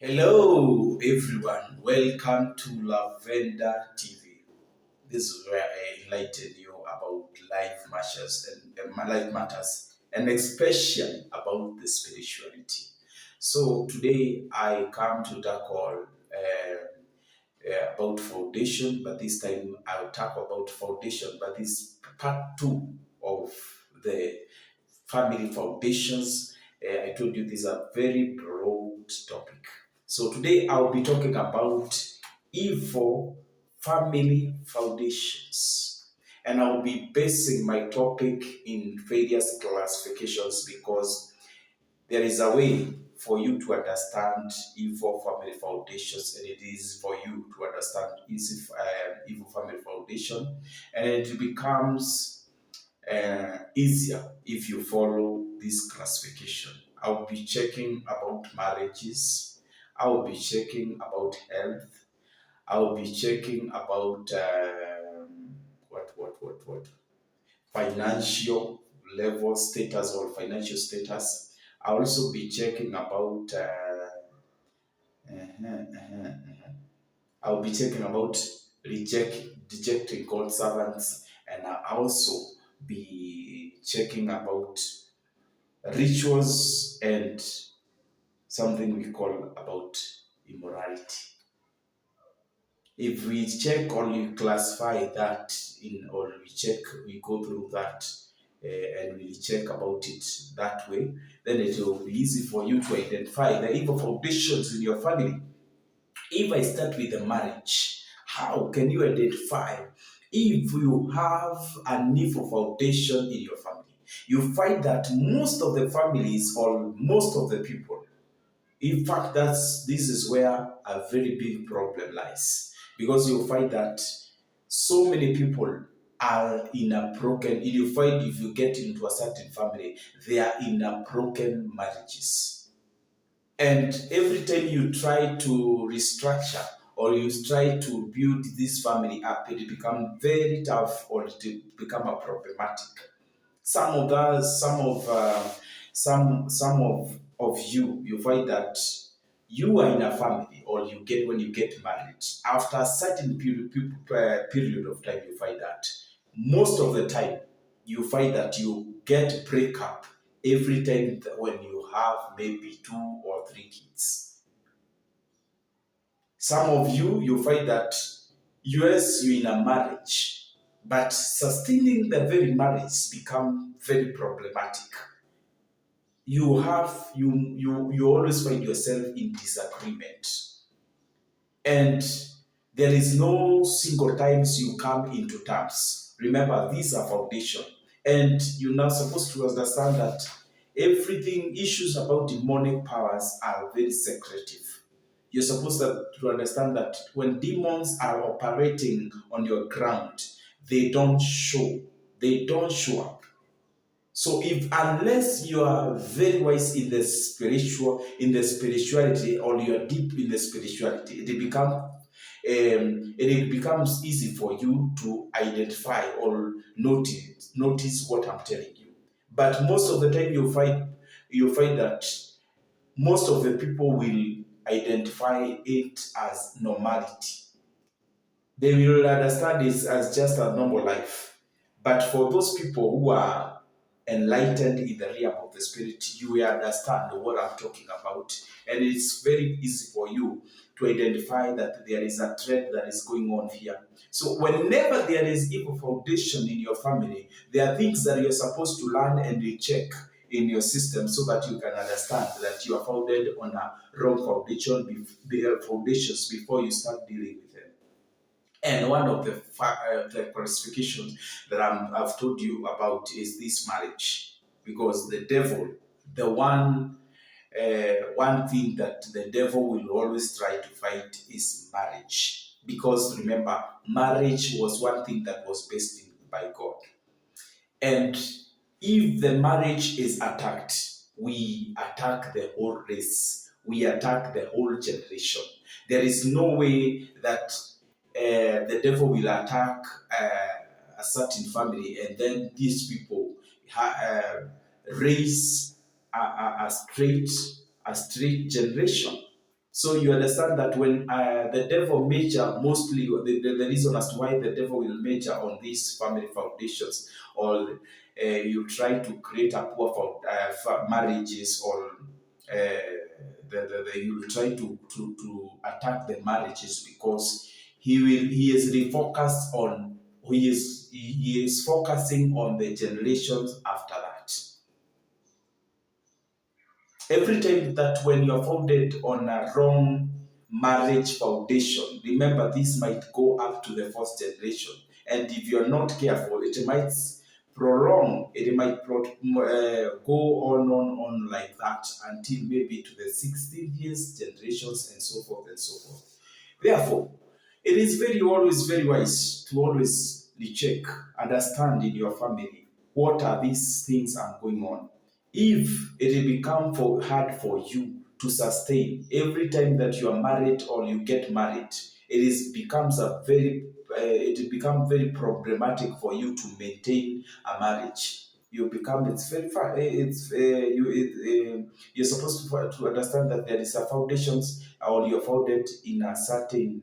Hello, everyone. Welcome to Lavender TV. This is where I enlighten you about life matters, and especially about the spirituality. So today I come to tackle about foundation, but this time I'll talk about foundation, but this part two of the family foundations. I told you these are very broad topic. So today I'll be talking about evil family foundations. And I'll be basing my topic in various classifications because there is a way for you to understand evil family foundations, and it is for you to understand evil family foundation, and it becomes easier if you follow this classification. I'll be checking about marriages. I'll be checking about health. I'll be checking about what financial level status or financial status. I'll also be checking about I'll be checking about rejecting God servants, and I'll also be checking about rituals and something we call about immorality. If we check or we classify that in, or we go through that and we check about it that way, then it will be easy for you to identify the evil foundations in your family. If I start with the marriage, how can you identify if you have an evil foundation in your family? You find that most of the families or most of the people, in fact, this is where a very big problem lies. Because you find that so many people are in a broken, you find if you get into a certain family, they are in a broken marriages. And every time you try to restructure or you try to build this family up, it becomes very tough or it become a problematic. Some of us, some of you find that you are in a family, or you get when you get married. After a certain period of time, you find that most of the time you find that you get breakup every time when you have maybe 2 or 3 kids. Some of you find that yes, you're in a marriage, but sustaining the very marriage become very problematic. You always find yourself in disagreement, and there is no single times you come into terms. Remember, these are foundation, and you're not supposed to understand that everything issues about demonic powers are very secretive. You're supposed to understand that when demons are operating on your ground, they don't show. They don't show up. So if unless you are very wise in the spirituality, or you are deep in the spirituality, it becomes easy for you to identify or notice what I'm telling you. But most of the time you find that most of the people will identify it as normality. They will understand this as just a normal life. But for those people who are enlightened in the realm of the spirit, you will understand what I'm talking about. And it's very easy for you to identify that there is a trend that is going on here. So whenever there is evil foundation in your family, there are things that you're supposed to learn and recheck in your system so that you can understand that you are founded on a wrong foundation, foundations before you start dealing with them. And one of the classifications that I've told you about is this marriage, because the devil, the one thing that the devil will always try to fight is marriage. Because remember, marriage was one thing that was based by God. And if the marriage is attacked, we attack the whole race, we attack the whole generation. There is no way that the devil will attack a certain family, and then these people raise a straight generation. So you understand that when the devil measure mostly, the reason as to why the devil will measure on these family foundations, or you try to create a poor marriages, or you will try to attack the marriages, because he is refocused on, he is focusing on the generations after that. Every time that when you are founded on a wrong marriage foundation, remember this might go up to the first generation. And if you're not careful, it might prolong, it might go on like that until maybe to the 16th years, generations, and so forth and so forth. Therefore, it is always very wise to always recheck, understand in your family what are these things are going on. If it will become hard for you to sustain every time that you are married or you get married, it will become very problematic for you to maintain a marriage. You become it's very far. You're supposed to understand that there is a foundations, or you're founded in a certain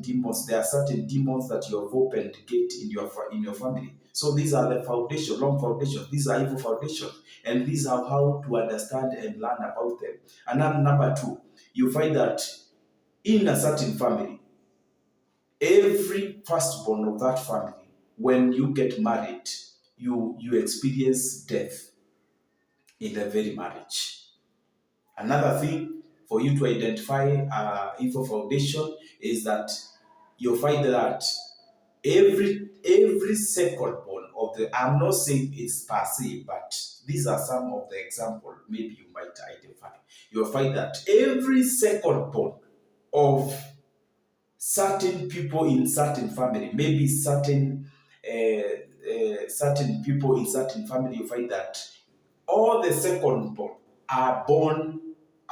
demons. There are certain demons that you have opened gate in your family. So these are the foundation, wrong foundation. These are evil foundations, and these are how to understand and learn about them. And then number two, you find that in a certain family, every firstborn of that family, when you get married, you experience death in the very marriage. Another thing for you to identify evil foundation is that you'll find that every second born of the, I'm not saying it's per se, but these are some of the examples maybe you might identify. You'll find that every second born of certain people in certain family, maybe certain people in certain family, you find that all the second born are born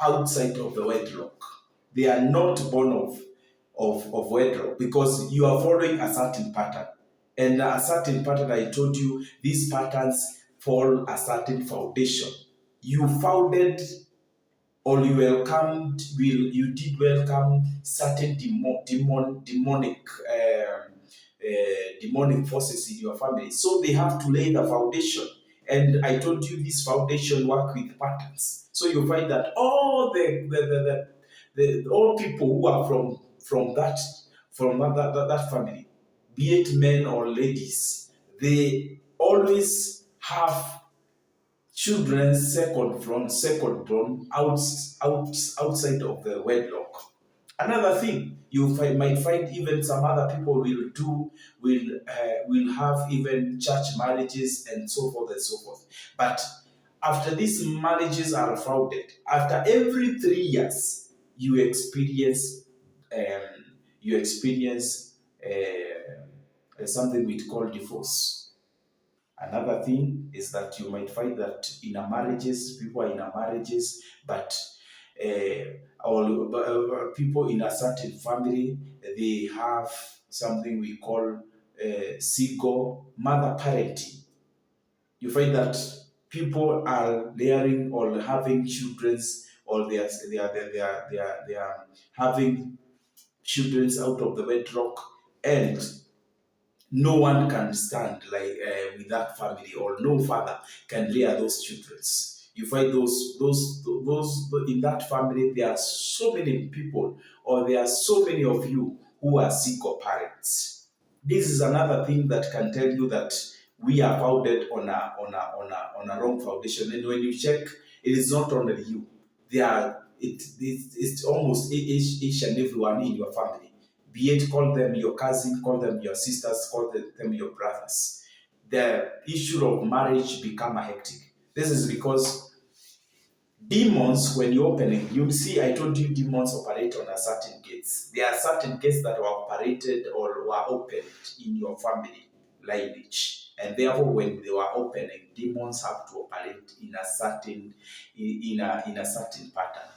outside of the wedlock. They are not born of wedlock, because you are following a certain pattern. And a certain pattern, I told you, these patterns follow a certain foundation. You founded, or you did welcome certain demonic forces in your family. So they have to lay the foundation. And I told you this foundation work with patterns. So you find that all all people who are from that family, be it men or ladies, they always have children second born outside of the wedlock. Another thing you might find, even some other people will have even church marriages and so forth and so forth. But after these marriages are founded, after every 3 years, um, you experience something we call divorce. Another thing is that you might find that people are in a marriages, but all people in a certain family, they have something we call single mother parenting. You find that people are layering or having children's, or they are having children's out of the wedlock, and no one can stand like with that family, or no father can rear those children. You find those in that family, there are so many people, or there are so many of you who are single parents. This is another thing that can tell you that we are founded on a wrong foundation. And when you check, it is not only you. It's almost each and everyone in your family. Be it, call them your cousin, call them your sisters, call them your brothers. The issue of marriage become a hectic. This is because demons, when you open it, you see, I told you demons operate on a certain gates. There are certain gates that were operated or were opened in your family lineage. And therefore, when they were opening, demons have to operate in a certain pattern.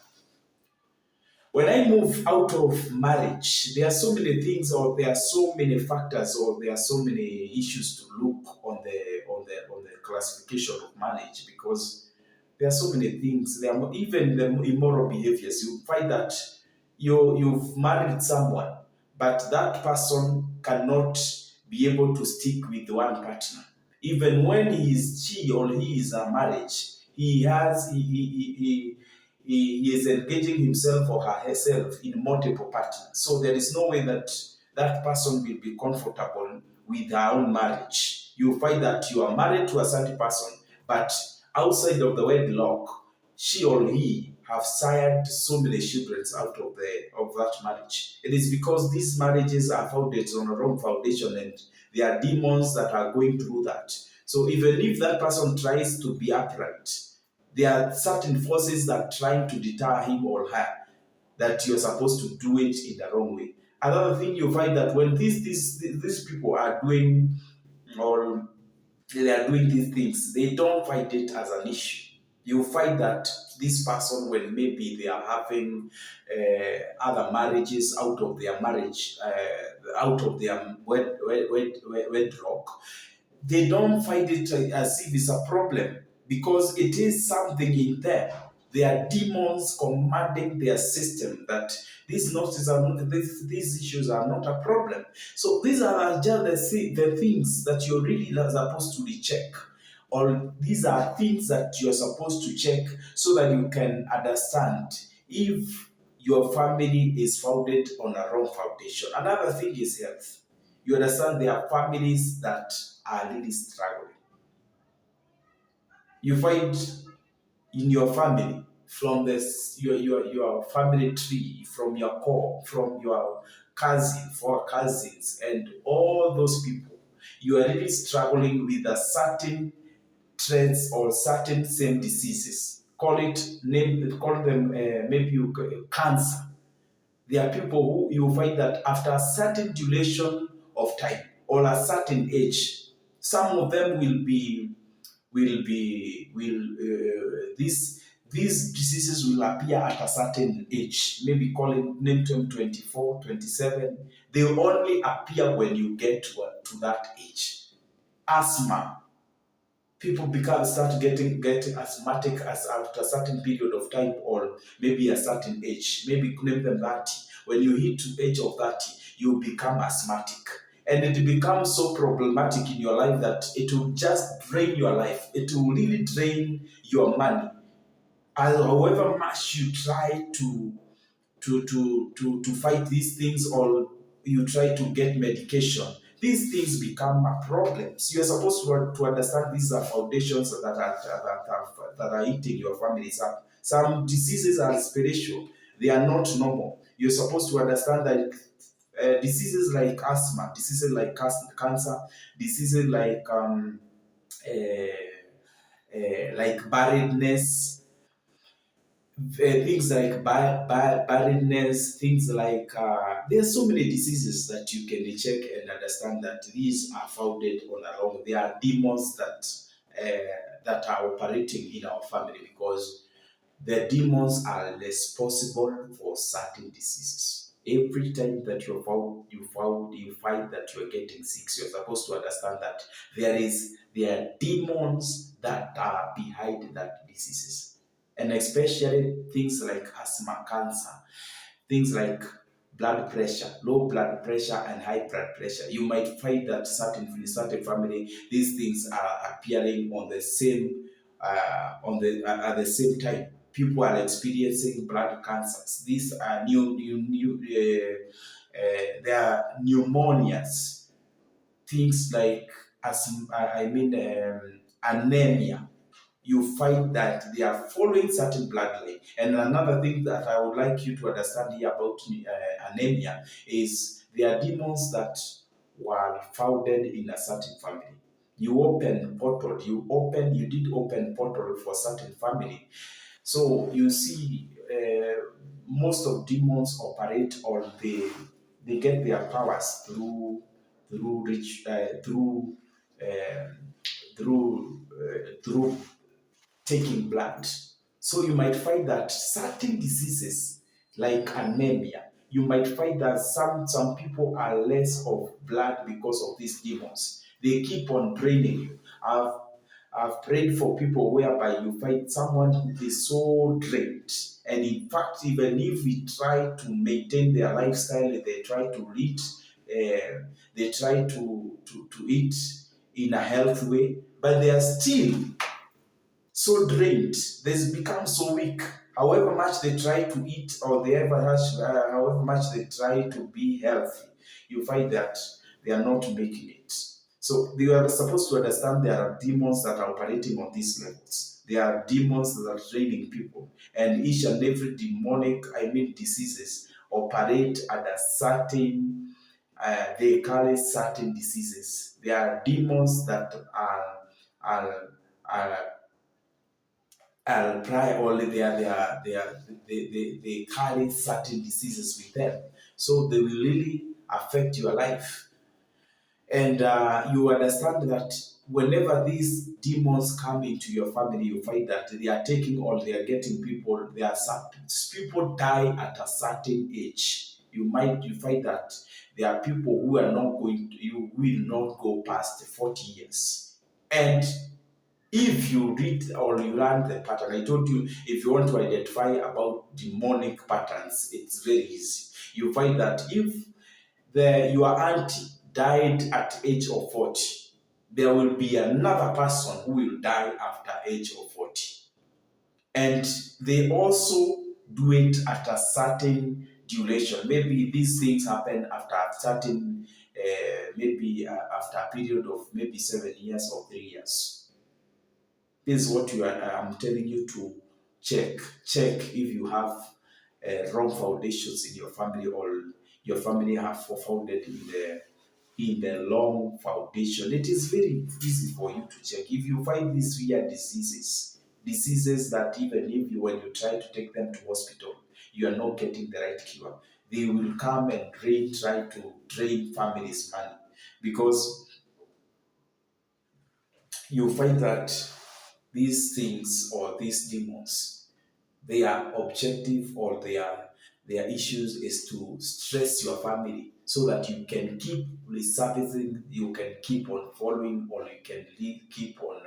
When I move out of marriage, there are so many things, or there are so many factors, or there are so many issues to look on the classification of marriage, because There are so many things. There are even the immoral behaviors. You find that you've married someone, but that person cannot be able to stick with one partner. Even when she or he is a marriage, he is engaging himself or herself in multiple partners. So there is no way that that person will be comfortable with their own marriage. You find that you are married to a certain person, but outside of the wedlock, she or he have sired so many children out of that marriage. It is because these marriages are founded on a wrong foundation, and there are demons that are going through that. So even if that person tries to be upright, there are certain forces that are trying to deter him or her, that you're supposed to do it in the wrong way. Another thing you find that when these people are doing, or they are doing these things, they don't find it as an issue. You find that this person, when maybe they are having other marriages out of their marriage, out of their wedlock, they don't find it as if it's a problem, because it is something in them. There are demons commanding their system that these issues are not a problem. So these are just the things that you're really supposed to recheck, or these are things that you're supposed to check so that you can understand if your family is founded on a wrong foundation. Another thing is health. You understand there are families that are really struggling. You find in your family, from your family tree, from your core, from your cousin, four cousins, and all those people, you are really struggling with a certain traits or certain same diseases. Call them maybe cancer. There are people who you find that after a certain duration of time or a certain age, some of them will these diseases will appear at a certain age, maybe name them 24, 27. They only appear when you get to that age. Asthma, people start getting asthmatic as after a certain period of time, or maybe a certain age, maybe name them 30. When you hit to age of 30, you become asthmatic, and it becomes so problematic in your life that it will just drain your life. It will really drain your money. And however much you try to fight these things, or you try to get medication, these things become a problem. So you're supposed to understand these are foundations that are eating your families up. Some diseases are spiritual, they are not normal. You're supposed to understand that diseases like asthma, diseases like cancer, diseases like barrenness, things like barrenness, things like there are so many diseases that you can check and understand that these are founded on a wrong. There are demons that are operating in our family, because the demons are responsible for certain diseases. Every time that you find that you're getting sick, you're supposed to understand that there are demons that are behind that diseases, and especially things like asthma, cancer, things like blood pressure, low blood pressure and high blood pressure. You might find that in certain family, these things are appearing on the same at the same time. People are experiencing blood cancers. These are there are pneumonias, things like anemia. You find that they are following certain bloodline. And another thing that I would like you to understand here about anemia is there are demons that were founded in a certain family. You did open portal for certain family. So you see, most of demons operate, or they get their powers through rich um, through taking blood. So you might find that certain diseases like anemia, you might find that some people are less of blood because of these demons. They keep on draining you. I've prayed for people whereby you find someone who is so drained. And in fact, even if we try to maintain their lifestyle, they try to eat, they try to eat in a healthy way, but they are still so drained. They've become so weak. However much they try to eat, or however much they try to be healthy, you find that they are not making it. So you are supposed to understand there are demons that are operating on these levels. There are demons that are draining people, and each and every demonic, diseases operate at a certain. They carry certain diseases. There are demons that are are prior only they carry certain diseases with them, so they will really affect your life. And you understand that whenever these demons come into your family, you find that they are taking or they are getting people. People die at a certain age. You find that there are people who are not going to, you will not go past 40 years. And if you read or you learn the pattern, I told you, if you want to identify about demonic patterns, it's very easy. You find that if your auntie died at age of 40, there will be another person who will die after age of 40. And they also do it at a certain duration. Maybe these things happen after a certain, maybe after a period of maybe 7 years or 3 years. This is what I'm telling you to check. Check if you have wrong foundations in your family, or your family have founded in the long foundation. It is very easy for you to check. If you find these weird diseases that even if you, when you try to take them to hospital, you are not getting the right cure, they will come and try to drain families' money, because you find that these things or these demons, their objective or their issues is to stress your family so that you can keep resurfacing, you can keep on following, or you can keep on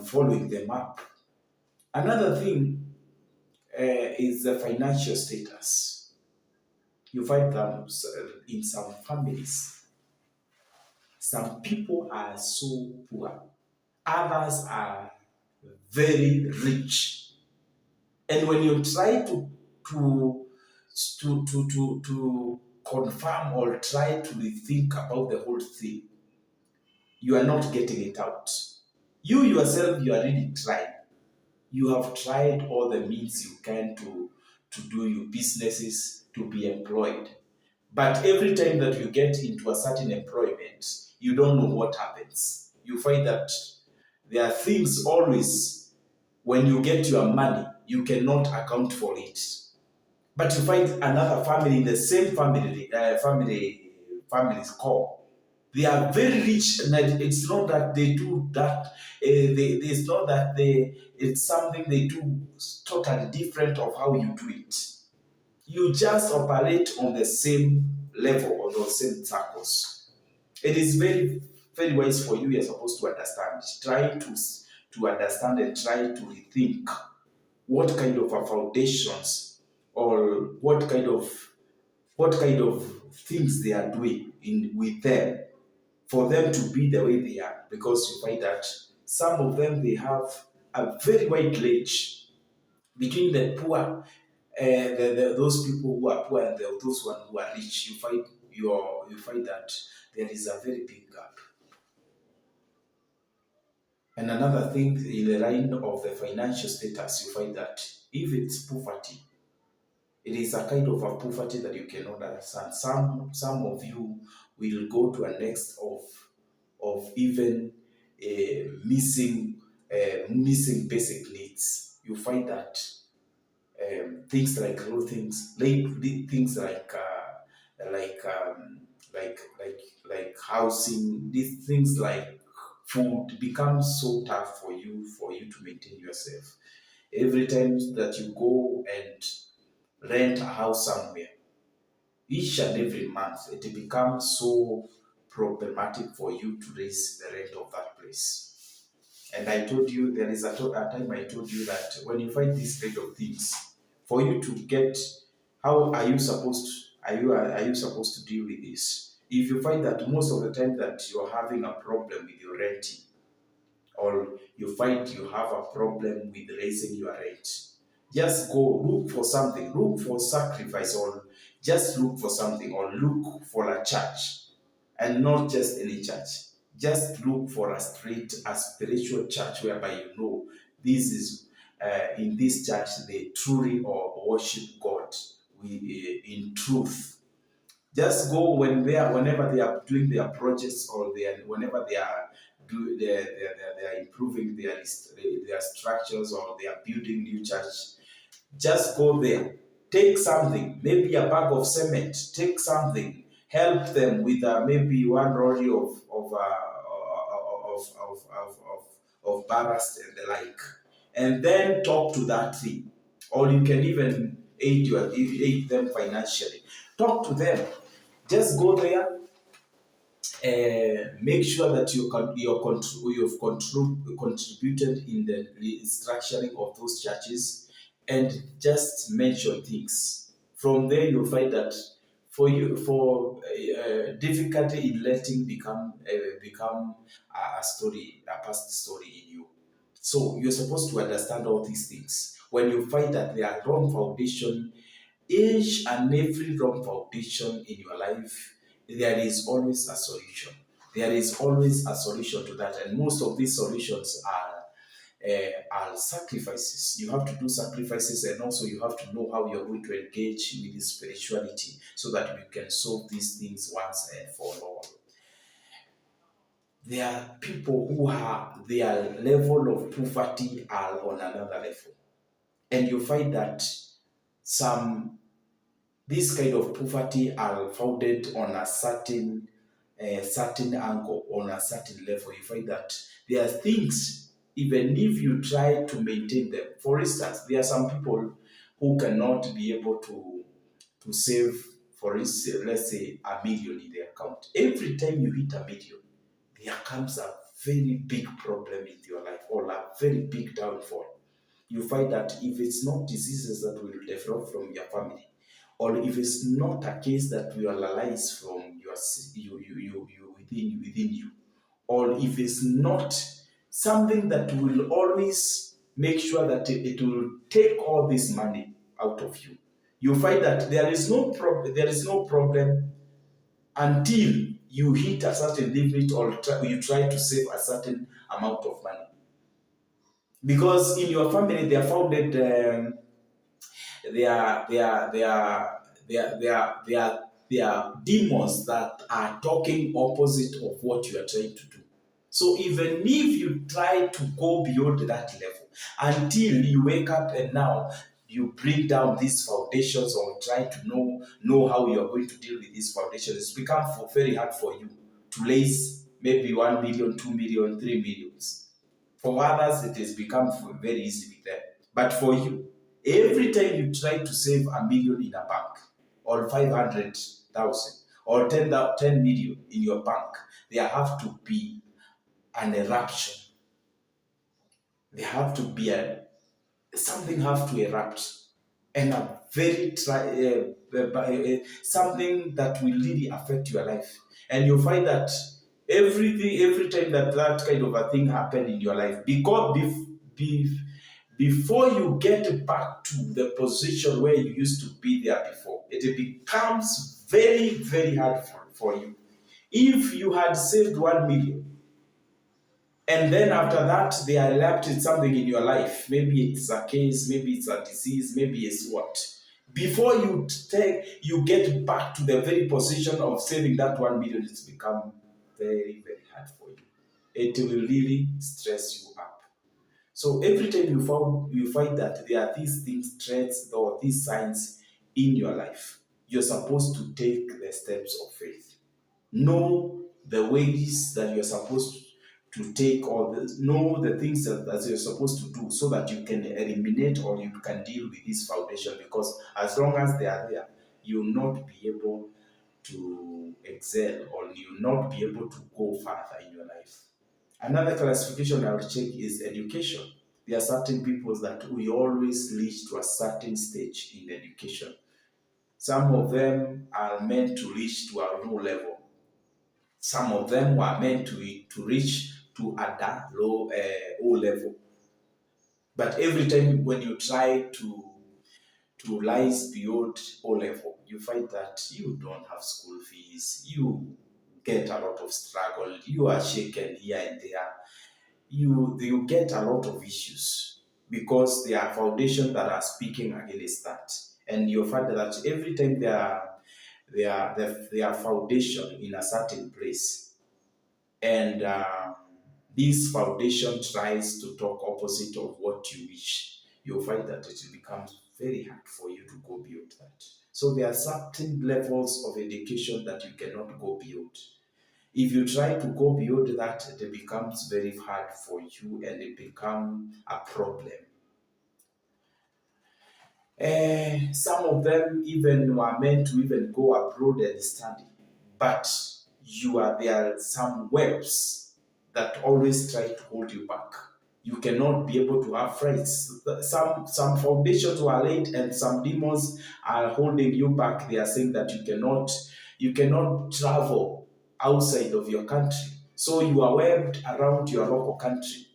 following them up. Another thing is the financial status. You find them in some families. Some people are so poor, others are very rich. And when you try to to confirm or try to rethink about the whole thing, you are not getting it out. You yourself, you are really trying. You have tried all the means you can to do your businesses, to be employed. But every time that you get into a certain employment, you don't know what happens. You find that there are things always, when you get your money, you cannot account for it. But you find another family in the same family's core. They are very rich, and it's not that they do that. It's not that it's something they do totally different of how you do it. You just operate on the same level or the same circles. It is very, very wise for you. You're supposed to understand. Try to understand and try to rethink what kind of a foundations, or what kind of things they are doing in with them for them to be the way they are. Because you find that some of them, they have a very wide range between the poor, those people who are poor, and those one who are rich. You find that there is a very big gap. And another thing, in the line of the financial status, you find that if it's poverty, it is a kind of a poverty that you cannot understand. Some of you will go to a next of even missing basic needs. You find that things like little things, things like um, like housing, these things like food become so tough for you to maintain yourself. Every time that you go and rent a house somewhere, each and every month, it becomes so problematic for you to raise the rent of that place. And I told you, there is a time I told you that when you find these kind of things, for you to get, how are you supposed are you supposed to deal with this? If you find that most of the time that you're having a problem with your renting, or you find you have a problem with raising your rent, just go look for something, look for sacrifice, or just look for something, or look for a church, and not just any church. Just look for a spiritual church whereby you know this is in this church they truly or worship God in truth. Just go whenever they are doing their projects, or whenever they are they are improving their structures, or they are building new church. Just go there, take something, maybe a bag of cement, take something, help them with maybe one lorry of ballast and the like, and then talk to that thing. Or you can even aid them financially. Talk to them. Just go there, make sure that you've contributed in the restructuring of those churches, and just mention things. From there, you'll find that for difficulty in letting become a story, a past story in you. So you're supposed to understand all these things. When you find that there are wrong foundation, each and every wrong foundation in your life, there is always a solution. There is always a solution to that, and most of these solutions are sacrifices. You have to do sacrifices, and also you have to know how you're going to engage with spirituality so that we can solve these things once and for all. There are people who are their level of poverty are on another level, and you find that some this kind of poverty are founded on a certain angle, on a certain level. You find that there are things, even if you try to maintain them. For instance, there are some people who cannot be able to save, for instance, let's say $1 million in their account. Every time you hit $1 million, there comes a very big problem in your life, or a very big downfall. You find that if it's not diseases that will develop from your family, or if it's not a case that will arise from you within you, or if it's not something that will always make sure that it will take all this money out of you, you find that there is no problem until you hit a certain limit, or you try to save a certain amount of money. Because in your family they are founded, they are demons that are talking opposite of what you are trying to do. So even if you try to go beyond that level, until you wake up and now you bring down these foundations, or try to know how you are going to deal with these foundations, it's become very hard for you to raise maybe 1 million, 2 million, 3 millions. For others, it has become very easy with them. But for you, every time you try to save $1 million in a bank, or 500,000, or 10 million in your bank, there have to be an eruption. There have to be something have to erupt, and a very something that will really affect your life. And you find that every time that kind of a thing happened in your life, because before you get back to the position where you used to be there before, it becomes very, very hard for you. If you had saved 1 million, and then after that they are left with something in your life, maybe it's a case, maybe it's a disease, maybe it's what. Before you get back to the very position of saving that 1 million, it's become very, very hard for you. It will really stress you up. So every time you find that there are these things, threats, or these signs in your life, you're supposed to take the steps of faith. Know the ways that you're supposed to take, or know the things that you're supposed to do, so that you can eliminate, or you can deal with this foundation. Because as long as they are there, you will not be able to excel, or you will not be able to go further in your life. Another classification I would check is education. There are certain people that we always reach to a certain stage in education. Some of them are meant to reach to a low level. Some of them were meant to reach to a low O level. But every time when you try to rise beyond O level, you find that you don't have school fees, you get a lot of struggle, you are shaken here and there, you get a lot of issues because there are foundations that are speaking against that. And you find that every time there are foundation in a certain place, and this foundation tries to talk opposite of what you wish, you'll find that it becomes very hard for you to go beyond that. So there are certain levels of education that you cannot go beyond. If you try to go beyond that, it becomes very hard for you and it becomes a problem. Some of them even were meant to even go abroad and study, but there are some webs that always try to hold you back. You cannot be able to have friends. Some foundations were laid, and some demons are holding you back. They are saying that you cannot travel outside of your country. So you are webbed around your local country.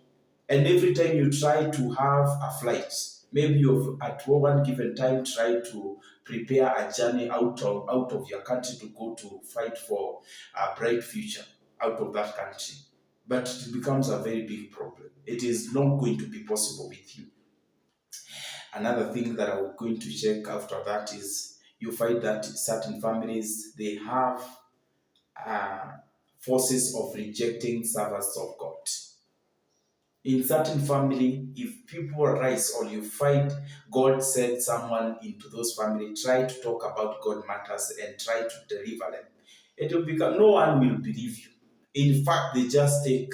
And every time you try to have a flight, maybe you've at one given time tried to prepare a journey out of your country to go to fight for a bright future out of that country. But it becomes a very big problem. It is not going to be possible with you. Another thing that I'm going to check after that is you find that certain families, they have uh, forces of rejecting servants of God. In certain family, if people rise or you find God sent someone into those family, try to talk about God matters and try to deliver them, it will become, no one will believe you. In fact, they just take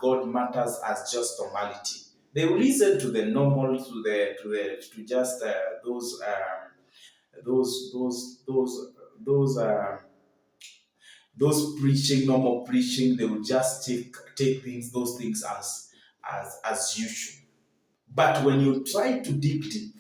God matters as just normality. They will listen to the normal, to just those preaching, normal preaching. They will just take those things as usual. But when you try to dig deep,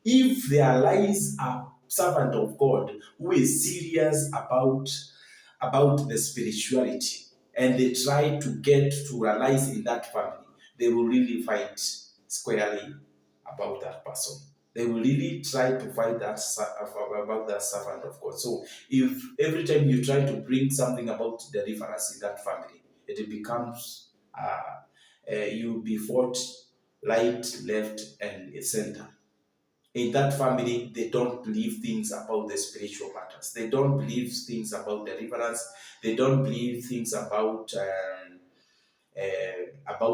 if there lies a servant of God who is serious about the spirituality, and they try to get to realize in that family, they will really fight squarely about that person. They will really try to fight about that servant of God. So if every time you try to bring something about deliverance in that family, it becomes you be fought right, left, and center. In that family, they don't believe things about the spiritual matters. They don't believe things about deliverance. They don't believe things about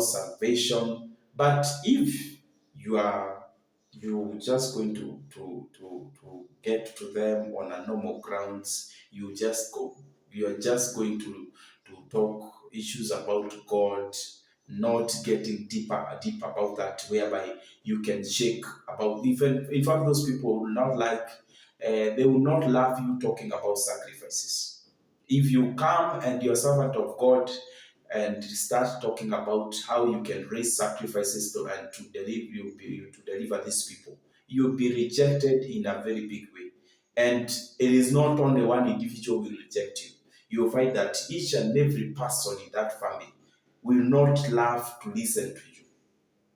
salvation. But if you are just going to get to them on a normal grounds, you are just going to talk issues about God, not getting deep about that, whereby you can shake about, even in fact those people will not like, they will not love you talking about sacrifices. If you come and you're a servant of God and start talking about how you can raise sacrifices and to deliver these people, you'll be rejected in a very big way. And it is not only one individual will reject you. You'll find that each and every person in that family will not love to listen to you,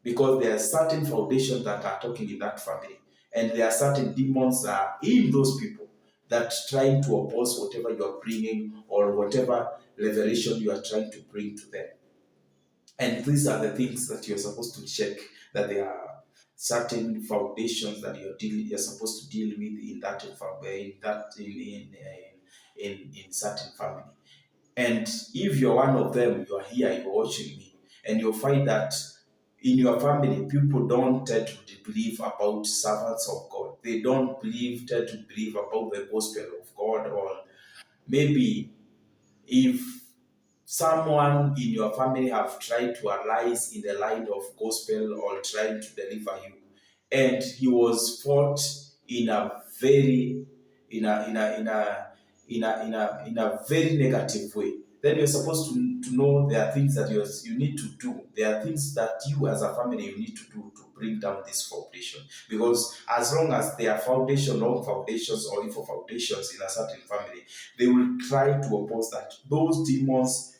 because there are certain foundations that are talking in that family, and there are certain demons that are in those people that trying to oppose whatever you are bringing or whatever revelation you are trying to bring to them. And these are the things that you're supposed to check, that there are certain foundations that you're supposed to deal with in that in certain family. And if you're one of them, you are here, you're watching me, and you'll find that in your family, people don't tend to believe about servants of God. They don't tend to believe about the gospel of God, or maybe if someone in your family have tried to arise in the line of gospel or trying to deliver you, and he was fought in a very in a very negative way, then you're supposed to know there are things that you need to do. There are things that you as a family you need to do to bring down this foundation. Because as long as there are wrong foundations or evil foundations in a certain family, they will try to oppose that. Those demons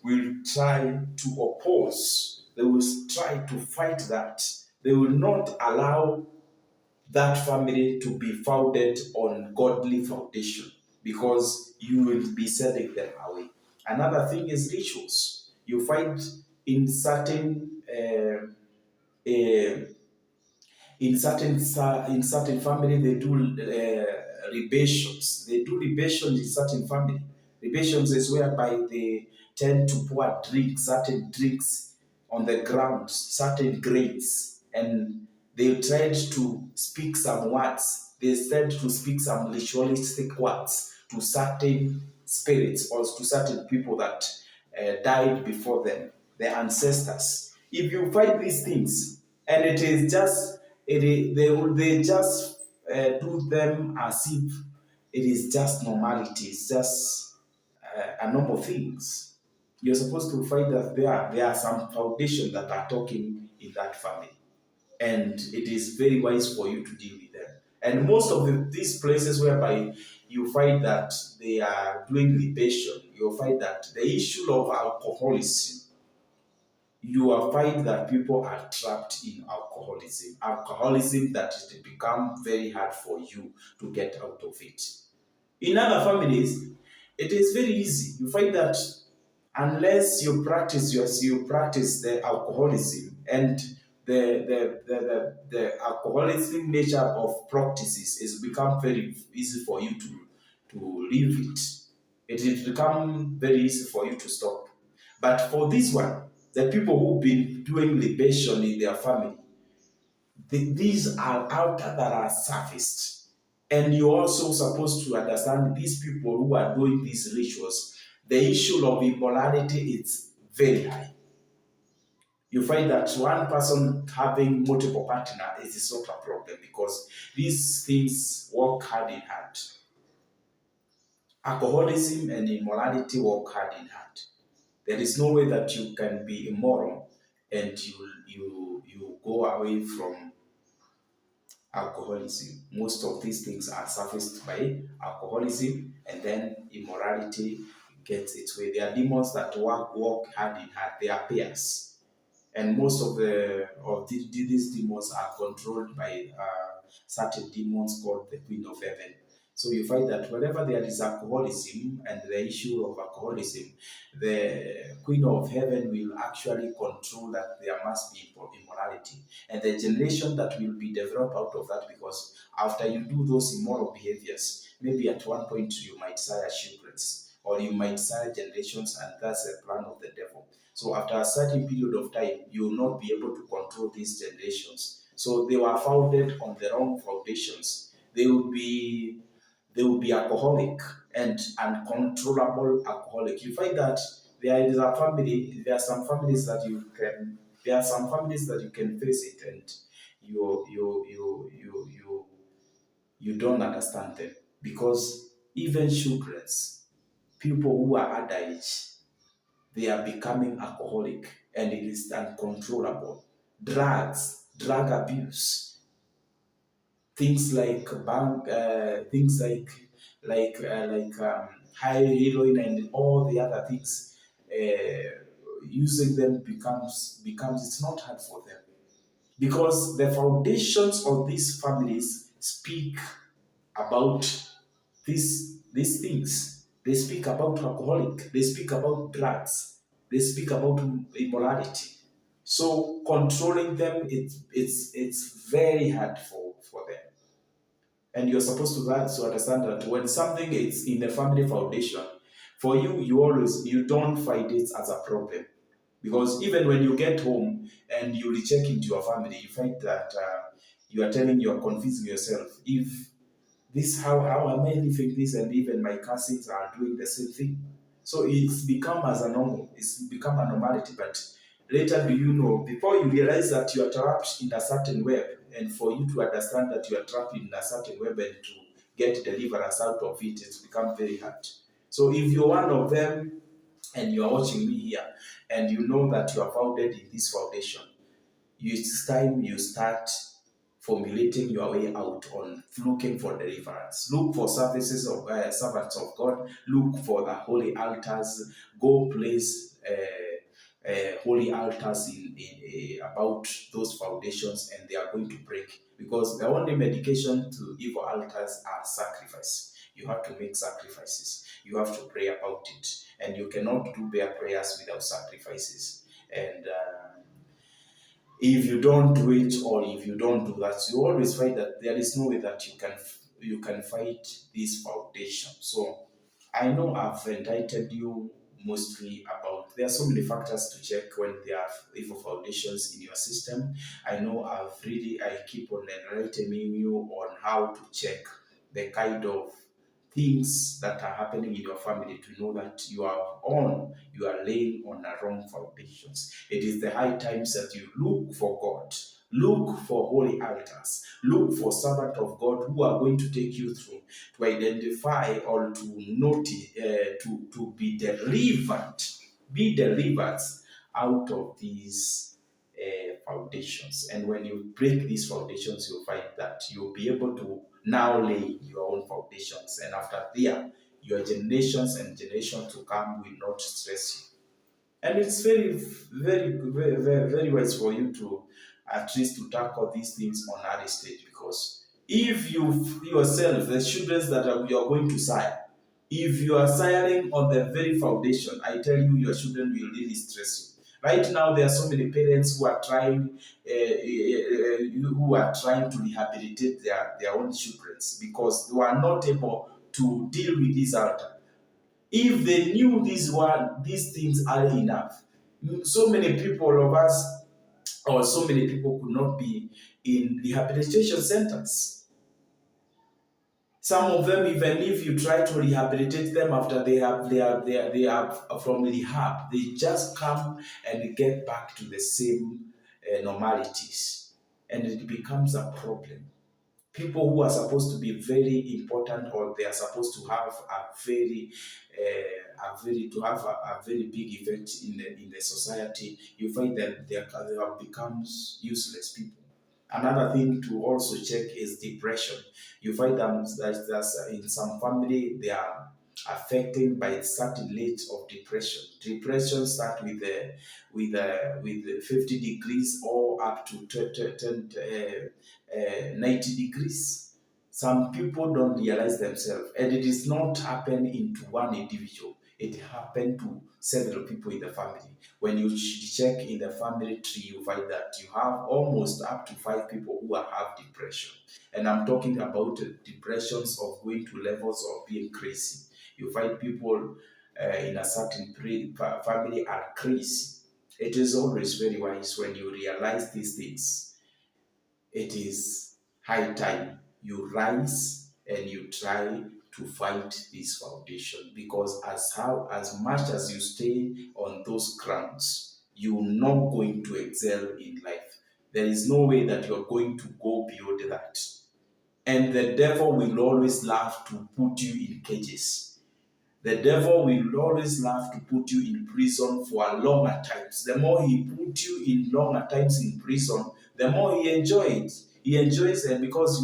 will try to oppose. They will try to fight that. They will not allow that family to be founded on godly foundation, because you will be sending them away. Another thing is rituals. You find in uh, certain family they do libations. They do libations in certain family. Libations is whereby they tend to pour certain drinks on the ground, certain grains, and they tried to speak some words. They tried to speak some ritualistic words to certain spirits or to certain people that died before them, their ancestors. If you find these things, and it is just they just do them as if it is just normality, it's just a normal things. You're supposed to find that there are some foundation that are talking in that family, and it is very wise for you to deal with them. And most of these places whereby you find that they are doing libation, you'll find that the issue of alcoholism, you will find that people are trapped in alcoholism. Alcoholism that it become very hard for you to get out of it. In other families, it is very easy. You find that unless you practice the alcoholism, and the alcoholism nature of practices is become very easy for you to leave it. It will become very easy for you to stop. But for this one, the people who've been doing libation in their family, these are outer that are surfaced. And you're also supposed to understand these people who are doing these rituals, the issue of immorality is very high. You find that one person having multiple partners is not a problem, because these things work hand in hand. Alcoholism and immorality work hand in hand. There is no way that you can be immoral and you go away from alcoholism. Most of these things are surfaced by alcoholism, and then immorality gets its way. There are demons that walk hand in hand. They are pairs, and most of these demons are controlled by certain demons called the Queen of Heaven. So you find that whenever there is alcoholism and the issue of alcoholism, the Queen of Heaven will actually control that there must be immorality, and the generation that will be developed out of that, because after you do those immoral behaviors, maybe at one point you might sire children, or you might sire generations, and that's the plan of the devil. So after a certain period of time, you will not be able to control these generations. So they were founded on the wrong foundations. They will be alcoholic and uncontrollable alcoholic. You find that there are some families that you can face it, and you don't understand them, because even children, people who are underage, they are becoming alcoholic, and it is uncontrollable. Drug abuse, things like high heroin and all the other things. Using them becomes it's not hard for them, because the foundations of these families speak about these things. They speak about alcoholic, they speak about drugs, they speak about immorality. So controlling them, it's very hard for them. And you're supposed to understand that when something is in the family foundation, for you, you don't find it as a problem. Because even when you get home and you recheck into your family, you find that you are confusing yourself. If this, how am I living this, and even my cousins are doing the same thing. So it's become as a normal, it's become a normality. But later, do you know, before you realize that you are trapped in a certain web, and for you to understand that you are trapped in a certain web and to get deliverance out of it, it's become very hard. So if you're one of them and you are watching me here and you know that you are founded in this foundation, it's time you start formulating your way out on looking for deliverance. Look for services of servants of God. Look for the holy altars. Go place holy altars in about those foundations, and they are going to break. Because the only medication to evil altars are sacrifice. You have to make sacrifices. You have to pray about it, and you cannot do bare prayers without sacrifices. And if you don't do it, or if you don't do that, you always find that there is no way that you can fight this foundation. So I know I've enlightened you mostly about, there are so many factors to check when there are evil foundations in your system. I know I keep on enlightening you on how to check the kind of things that are happening in your family, to know that you are laying on a wrong foundations. It is the high times that you look for God, look for holy altars, look for servant of God who are going to take you through, to identify or to notice, to be delivered out of these foundations. And when you break these foundations, you'll find that you'll be able to now lay your own foundations. And after there, your generations and generations to come will not stress you. And it's very, very, very, very, very wise for you to at least to tackle these things on early stage, because if you yourself, the children that you are going to sire, if you are siring on the very foundation, I tell you, your children will really stress you. Right now, there are so many parents who are trying to rehabilitate their own children because they are not able to deal with this altar. If they knew these things early enough, so many people of us, or so many people could not be in rehabilitation centers. Some of them, even if you try to rehabilitate them after they are from rehab, they just come and get back to the same normalities, and it becomes a problem. People who are supposed to be very important, or they are supposed to have a very big effect in the society, you find that they have become useless people. Another thing to also check is depression. You find that in some family they are affected by certain rates of depression. Depression start with 50 degrees or up to 90 degrees. Some people don't realize themselves, and it is not happen into one individual. It happened to several people in the family. When you check in the family tree, you find that you have almost up to 5 people who have depression. And I'm talking about depressions of going to levels of being crazy. You find people in a certain family are crazy. It is always very wise when you realize these things. It is high time you rise and you try to fight this foundation, because as much as you stay on those grounds, you're not going to excel in life. There is no way that you're going to go beyond that. And the devil will always love to put you in cages. The devil will always love to put you in prison for a longer times. The more he put you in longer times in prison, the more he enjoys. He enjoys it because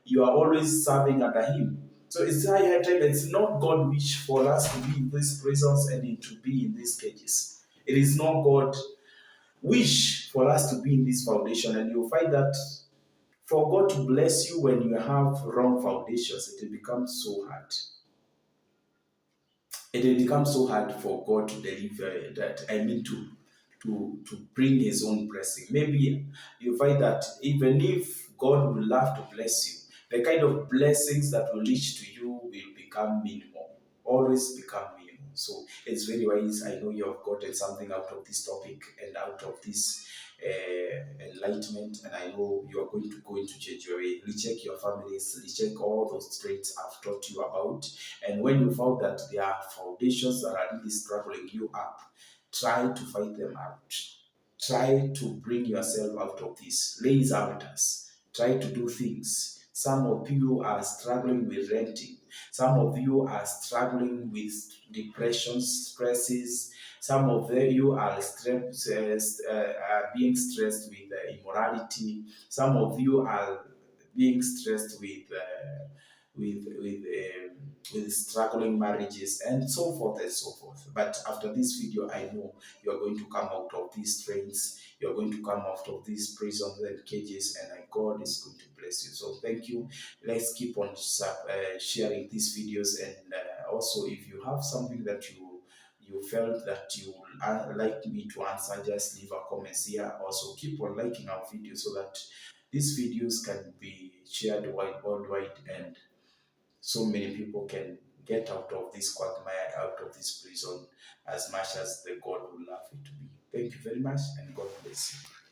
you are always serving under him. So it's high time. It's not God wish for us to be in these prisons and to be in these cages. It is not God wish for us to be in this foundation. And you'll find that for God to bless you when you have wrong foundations, it becomes so hard. It will become so hard for God to deliver that. I mean, to bring His own blessing. Maybe you find that even if God will love to bless you, the kind of blessings that will reach to you will become minimal, always become minimal. So it's very wise. I know you have gotten something out of this topic and out of this enlightenment, and I know you are going to go into change your way. Recheck your families, recheck all those traits I've taught you about, and when you found that there are foundations that are really struggling you up, try to fight them out. Try to bring yourself out of this. Raise altars. try to do things. Some of you are struggling with renting. Some of you are struggling with depression, stresses. Some of you are are being stressed with immorality. Some of you are being stressed with struggling marriages and so forth and so forth. But after this video, I know you are going to come out of these trains, you are going to come out of these prisons and cages, and God is going to bless you. So thank you. Let's keep on sharing these videos, and also if you have something that you felt that you would like me to answer, just leave a comments here. Also keep on liking our videos so that these videos can be shared worldwide, and so many people can get out of this quagmire, out of this prison, as much as the God would love it to be. Thank you very much, and God bless you.